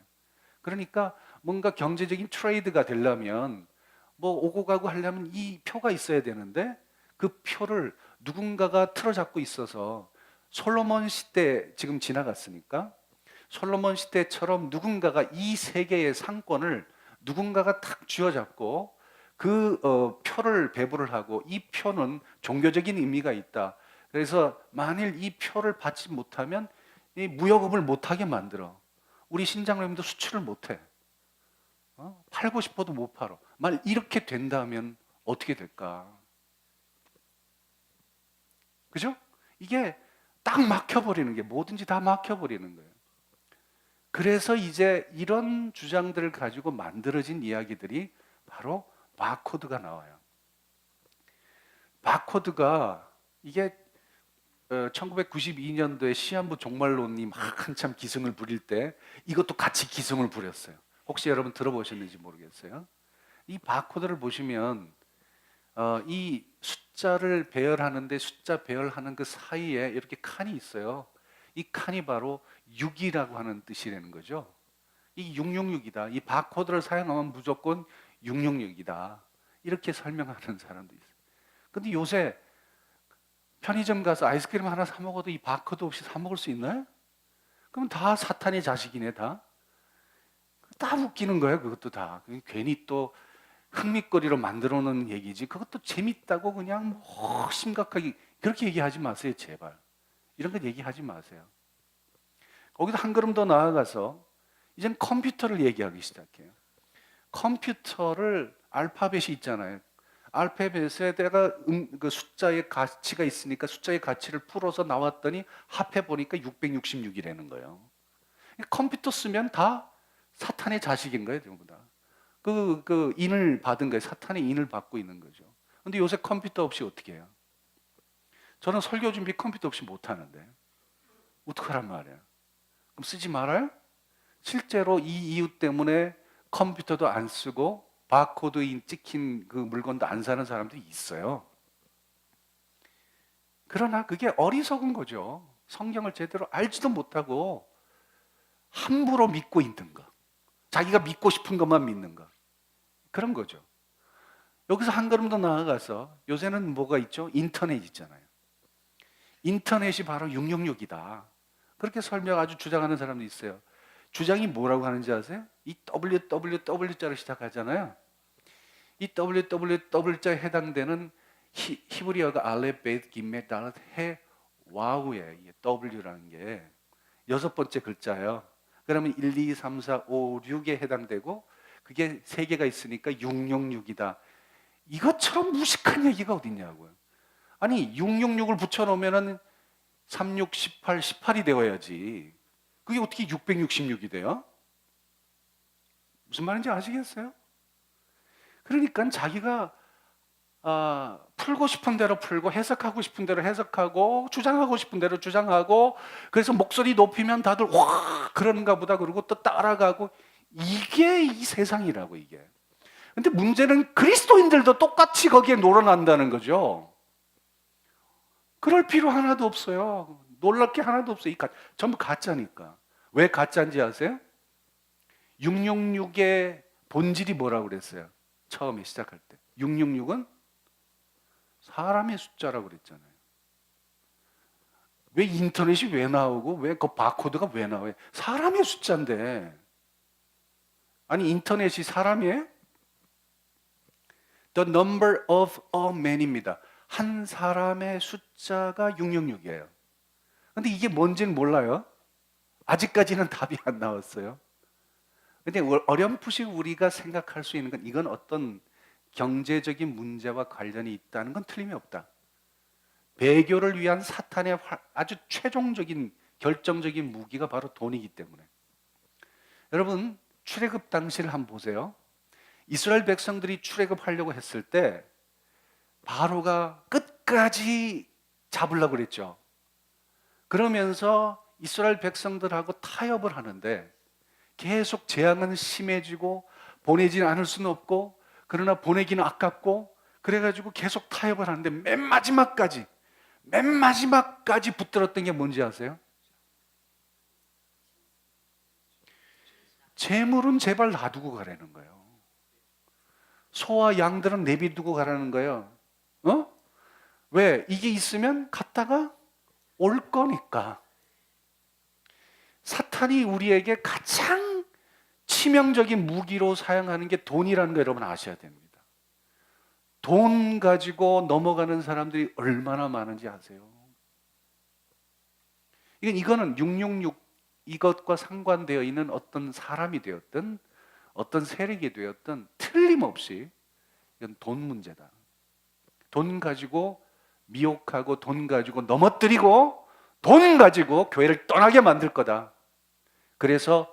그러니까 뭔가 경제적인 트레이드가 되려면, 뭐 오고 가고 하려면 이 표가 있어야 되는데, 그 표를 누군가가 틀어잡고 있어서, 솔로몬 시대 지금 지나갔으니까 솔로몬 시대처럼 누군가가 이 세계의 상권을 누군가가 탁 쥐어잡고 그 표를 배부를 하고, 이 표는 종교적인 의미가 있다, 그래서 만일 이 표를 받지 못하면 이 무역업을 못하게 만들어. 우리 신장로님도 수출을 못해. 팔고 싶어도 못 팔어. 만약 이렇게 된다면 어떻게 될까? 그죠? 이게 딱 막혀버리는 게, 뭐든지 다 막혀버리는 거예요. 그래서 이제 이런 주장들을 가지고 만들어진 이야기들이 바로 바코드가 나와요. 바코드가 이게 1992년도에 시한부 종말론이 막 한참 기승을 부릴 때 이것도 같이 기승을 부렸어요. 혹시 여러분 들어보셨는지 모르겠어요. 이 바코드를 보시면 이 숫자를 배열하는데, 숫자 배열하는 그 사이에 이렇게 칸이 있어요. 이 칸이 바로 6이라고 하는 뜻이라는 거죠. 이 666이다. 이 바코드를 사용하면 무조건 666이다. 이렇게 설명하는 사람도 있어요. 근데 요새 편의점 가서 아이스크림 하나 사 먹어도 이 바코드 없이 사 먹을 수 있나요? 그럼 다 사탄의 자식이네, 다. 다 웃기는 거예요, 그것도 다. 괜히 또 흥미거리로 만들어 놓은 얘기지, 그것도 재밌다고 그냥 뭐 심각하게 그렇게 얘기하지 마세요, 제발. 이런 거 얘기하지 마세요. 거기서 한 걸음 더 나아가서 이젠 컴퓨터를 얘기하기 시작해요. 컴퓨터를 알파벳이 있잖아요. 알파벳에 내가 그 숫자의 가치가 있으니까 숫자의 가치를 풀어서 나왔더니 합해 보니까 666이라는 거예요. 컴퓨터 쓰면 다 사탄의 자식인 거예요, 전부 다. 그 인을 받은 거예요. 사탄의 인을 받고 있는 거죠. 근데 요새 컴퓨터 없이 어떻게 해요? 저는 설교 준비 컴퓨터 없이 못 하는데 어떡하란 말이에요? 그럼 쓰지 말아요? 실제로 이 이유 때문에 컴퓨터도 안 쓰고 바코드 찍힌 그 물건도 안 사는 사람들이 있어요. 그러나 그게 어리석은 거죠. 성경을 제대로 알지도 못하고 함부로 믿고 있는 거. 자기가 믿고 싶은 것만 믿는 거. 그런 거죠. 여기서 한 걸음 더 나아가서 요새는 뭐가 있죠? 인터넷 있잖아요. 인터넷이 바로 666이다. 그렇게 아주 주장하는 사람도 있어요. 주장이 뭐라고 하는지 아세요? 이 www자로 시작하잖아요. 이 www자에 해당되는 히브리어가 알렙, 베트, 김메, 달랏, 해, 와우에 W라는 게 여섯 번째 글자예요. 그러면 1, 2, 3, 4, 5, 6에 해당되고, 그게 세 개가 있으니까 666이다. 이것처럼 무식한 얘기가 어딨냐고요. 아니 666을 붙여놓으면 36, 18, 18이 되어야지. 그게 어떻게 666이 돼요? 무슨 말인지 아시겠어요? 그러니까 자기가 풀고 싶은 대로 풀고, 해석하고 싶은 대로 해석하고, 주장하고 싶은 대로 주장하고, 그래서 목소리 높이면 다들 와 그런가 보다 그러고 또 따라가고, 이게 이 세상이라고. 이게. 근데 문제는 그리스도인들도 똑같이 거기에 놀아난다는 거죠. 그럴 필요 하나도 없어요. 놀랄 게 하나도 없어요. 전부 가짜니까. 왜 가짜인지 아세요? 666의 본질이 뭐라고 그랬어요? 처음에 시작할 때 666은 사람의 숫자라고 그랬잖아요. 왜 인터넷이 왜 나오고 왜 그 바코드가 왜 나와요? 사람의 숫자인데. 아니 인터넷이 사람이에요? The number of a man입니다. 한 사람의 숫자가 666이에요. 근데 이게 뭔지는 몰라요. 아직까지는 답이 안 나왔어요. 근데 어렴풋이 우리가 생각할 수 있는 건, 이건 어떤 경제적인 문제와 관련이 있다는 건 틀림이 없다. 배교를 위한 사탄의 아주 최종적인 결정적인 무기가 바로 돈이기 때문에. 여러분, 출애굽 당시를 한번 보세요. 이스라엘 백성들이 출애굽하려고 했을 때 바로가 끝까지 잡으려고 그랬죠. 그러면서 이스라엘 백성들하고 타협을 하는데 계속 재앙은 심해지고 보내지는 않을 수는 없고, 그러나 보내기는 아깝고, 그래가지고 계속 타협을 하는데 맨 마지막까지 붙들었던 게 뭔지 아세요? 재물은 제발 놔두고 가라는 거예요. 소와 양들은 내비두고 가라는 거예요. 어? 왜? 이게 있으면 갔다가 올 거니까. 사탄이 우리에게 가장 치명적인 무기로 사용하는 게 돈이라는 거 여러분 아셔야 됩니다. 돈 가지고 넘어가는 사람들이 얼마나 많은지 아세요? 이거는 666 이것과 상관되어 있는 어떤 사람이 되었든 어떤 세력이 되었든 틀림없이 이건 돈 문제다. 돈 가지고 미혹하고 돈 가지고 넘어뜨리고 돈 가지고 교회를 떠나게 만들 거다. 그래서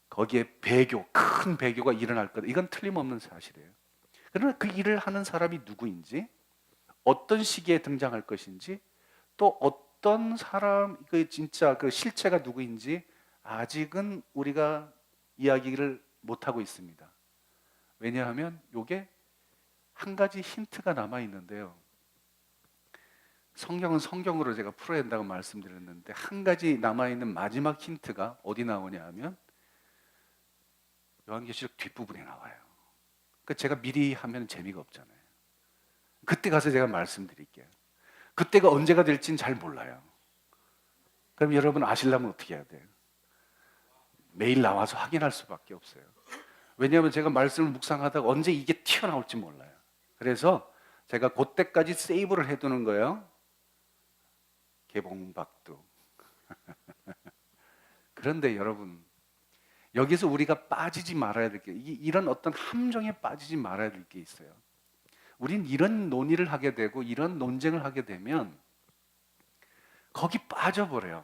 거기에 배교, 큰 배교가 일어날 거다. 이건 틀림없는 사실이에요. 그러나 그 일을 하는 사람이 누구인지, 어떤 시기에 등장할 것인지, 또 어떤 사람, 그 진짜 그 실체가 누구인지 아직은 우리가 이야기를 못하고 있습니다. 왜냐하면 이게 한 가지 힌트가 남아 있는데요. 성경은 성경으로 제가 풀어야 된다고 말씀드렸는데 한 가지 남아있는 마지막 힌트가 어디 나오냐 하면 요한계시록 뒷부분에 나와요. 그러니까 제가 미리 하면 재미가 없잖아요. 그때 가서 제가 말씀드릴게요. 그때가 언제가 될지는 잘 몰라요. 그럼 여러분 아시려면 어떻게 해야 돼요? 매일 나와서 확인할 수밖에 없어요. 왜냐하면 제가 말씀을 묵상하다가 언제 이게 튀어나올지 몰라요. 그래서 제가 그때까지 세이브를 해두는 거예요. 개봉박두. 그런데 여러분, 여기서 우리가 빠지지 말아야 될 게, 이런 어떤 함정에 빠지지 말아야 될 게 있어요. 우린 이런 논의를 하게 되고 이런 논쟁을 하게 되면 거기 빠져버려요.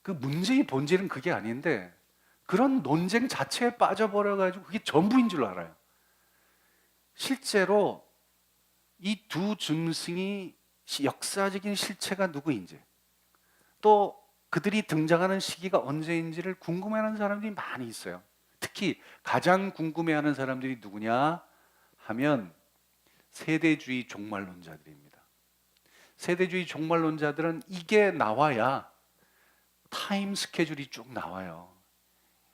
그 문제의 본질은 그게 아닌데 그런 논쟁 자체에 빠져버려가지고 그게 전부인 줄 알아요. 실제로 이 두 짐승이 역사적인 실체가 누구인지, 또 그들이 등장하는 시기가 언제인지를 궁금해하는 사람들이 많이 있어요. 특히 가장 궁금해하는 사람들이 누구냐 하면 세대주의 종말론자들입니다. 세대주의 종말론자들은 이게 나와야 타임 스케줄이 쭉 나와요.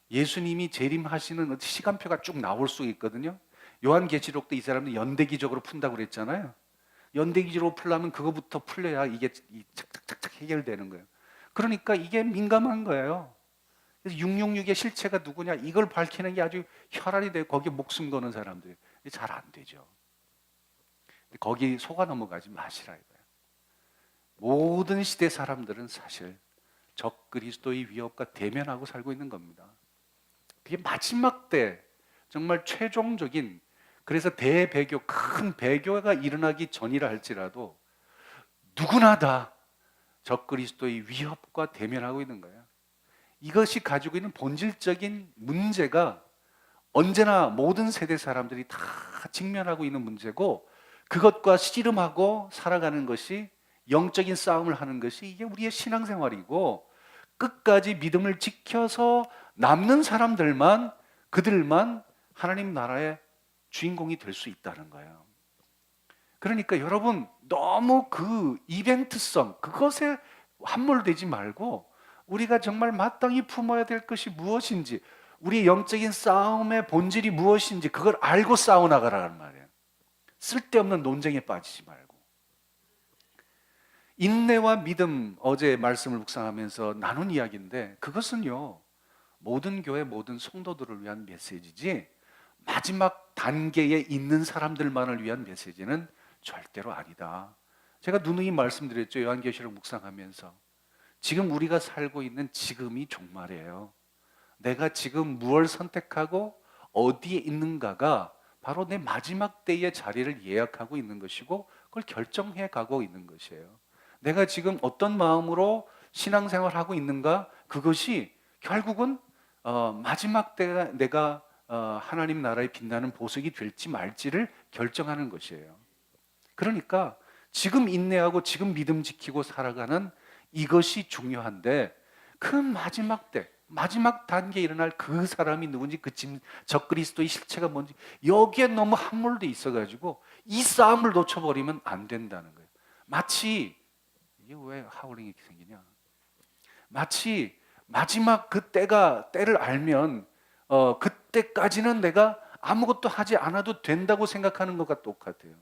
예수님이 재림하시는 시간표가 쭉 나올 수 있거든요. 요한계시록도 이 사람들 연대기적으로 푼다고 그랬잖아요. 연대기적으로 풀려면 그거부터 풀려야 이게 착착착착 해결되는 거예요. 그러니까 이게 민감한 거예요. 그래서 666의 실체가 누구냐 이걸 밝히는 게 아주 혈안이 되고 거기에 목숨 거는 사람들이 잘 안 되죠. 거기 속아 넘어가지 마시라 이거예요. 모든 시대 사람들은 사실 적 그리스도의 위협과 대면하고 살고 있는 겁니다. 그게 마지막 때 정말 최종적인, 그래서 대배교, 큰 배교가 일어나기 전이라 할지라도 누구나 다 적그리스도의 위협과 대면하고 있는 거예요. 이것이 가지고 있는 본질적인 문제가 언제나 모든 세대 사람들이 다 직면하고 있는 문제고, 그것과 씨름하고 살아가는 것이, 영적인 싸움을 하는 것이 이게 우리의 신앙생활이고, 끝까지 믿음을 지켜서 남는 사람들만, 그들만 하나님 나라의 주인공이 될 수 있다는 거예요. 그러니까 여러분 너무 그 이벤트성 그것에 함몰되지 말고 우리가 정말 마땅히 품어야 될 것이 무엇인지, 우리의 영적인 싸움의 본질이 무엇인지 그걸 알고 싸워나가라는 말이에요. 쓸데없는 논쟁에 빠지지 말고. 인내와 믿음, 어제 말씀을 묵상하면서 나눈 이야기인데 그것은요 모든 교회 모든 성도들을 위한 메시지지 마지막 단계에 있는 사람들만을 위한 메시지는 절대로 아니다. 제가 누누이 말씀드렸죠. 요한계시록 묵상하면서 지금 우리가 살고 있는 지금이 종말이에요. 내가 지금 무엇을 선택하고 어디에 있는가가 바로 내 마지막 때의 자리를 예약하고 있는 것이고 그걸 결정해 가고 있는 것이에요. 내가 지금 어떤 마음으로 신앙생활하고 있는가, 그것이 결국은 마지막 때가 내가 하나님 나라의 빛나는 보석이 될지 말지를 결정하는 것이에요. 그러니까 지금 인내하고 지금 믿음 지키고 살아가는 이것이 중요한데, 그 마지막 때, 마지막 단계에 일어날 그 사람이 누군지, 적그리스도의 실체가 뭔지, 여기에 너무 함몰돼 있어가지고 이 싸움을 놓쳐버리면 안 된다는 거예요. 마치, 이게 왜 하울링이 생기냐, 마치 마지막 그 때를 알면 그때까지는 내가 아무것도 하지 않아도 된다고 생각하는 것과 똑같아요.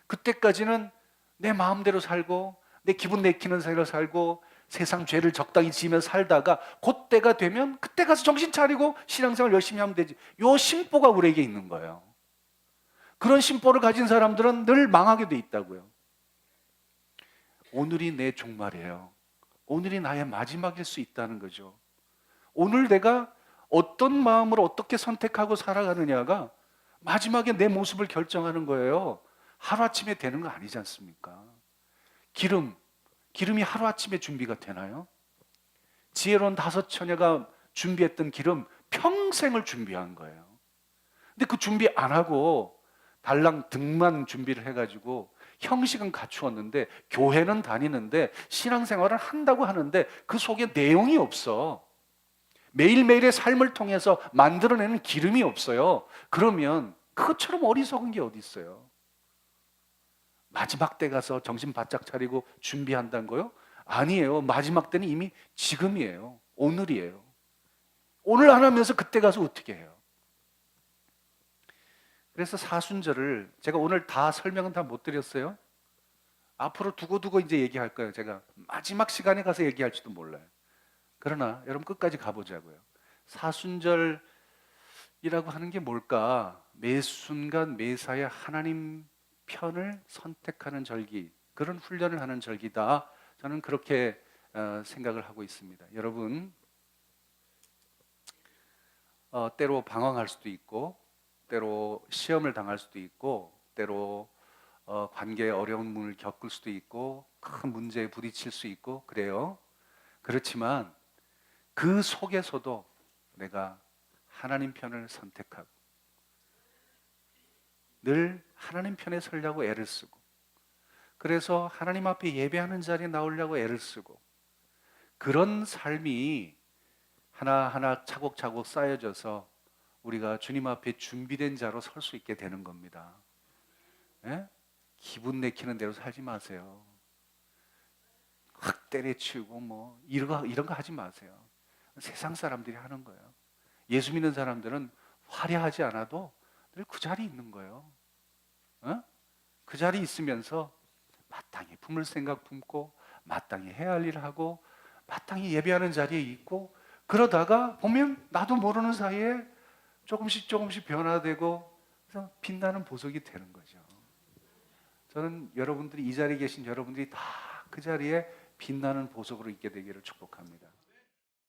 그때까지는 내 마음대로 살고 내 기분 내키는 삶을 살고 세상 죄를 적당히 지으며 살다가 그때가 되면 그때 가서 정신 차리고 신앙생활 열심히 하면 되지. 요 심보가 우리에게 있는 거예요. 그런 심보를 가진 사람들은 늘 망하게 돼 있다고요. 오늘이 내 종말이에요. 오늘이 나의 마지막일 수 있다는 거죠. 오늘 내가 어떤 마음으로 어떻게 선택하고 살아가느냐가 마지막에 내 모습을 결정하는 거예요. 하루아침에 되는 거 아니지 않습니까? 기름이 하루아침에 준비가 되나요? 지혜로운 5처녀가 준비했던 기름, 평생을 준비한 거예요. 근데 그 준비 안 하고 달랑 등만 준비를 해가지고 형식은 갖추었는데, 교회는 다니는데 신앙생활을 한다고 하는데 그 속에 내용이 없어. 매일매일의 삶을 통해서 만들어내는 기름이 없어요. 그러면 그것처럼 어리석은 게 어디 있어요? 마지막 때 가서 정신 바짝 차리고 준비한다는 거요? 아니에요. 마지막 때는 이미 지금이에요. 오늘이에요. 오늘 안 하면서 그때 가서 어떻게 해요? 그래서 사순절을 제가 오늘 다 설명은 다 못 드렸어요. 앞으로 두고두고 이제 얘기할 거예요. 제가 마지막 시간에 가서 얘기할지도 몰라요. 그러나 여러분 끝까지 가보자고요. 사순절이라고 하는 게 뭘까? 매 순간 매사에 하나님 편을 선택하는 절기, 그런 훈련을 하는 절기다. 저는 그렇게 생각을 하고 있습니다. 여러분, 때로 방황할 수도 있고, 때로 시험을 당할 수도 있고, 때로 관계에 어려운 문을 겪을 수도 있고, 큰 문제에 부딪힐 수 있고 그래요. 그렇지만 그 속에서도 내가 하나님 편을 선택하고 늘 하나님 편에 서려고 애를 쓰고, 그래서 하나님 앞에 예배하는 자리에 나오려고 애를 쓰고, 그런 삶이 하나하나 차곡차곡 쌓여져서 우리가 주님 앞에 준비된 자로 설 수 있게 되는 겁니다. 예? 기분 내키는 대로 살지 마세요. 확 때려치우고 뭐 이런 거 하지 마세요. 세상 사람들이 하는 거예요. 예수 믿는 사람들은 화려하지 않아도 늘 그 자리에 있는 거예요. 어? 그 자리에 있으면서 마땅히 품을 생각 품고 마땅히 해야 할 일을 하고 마땅히 예배하는 자리에 있고, 그러다가 보면 나도 모르는 사이에 조금씩 변화되고 그래서 빛나는 보석이 되는 거죠. 저는 여러분들이, 이 자리에 계신 여러분들이 다 그 자리에 빛나는 보석으로 있게 되기를 축복합니다.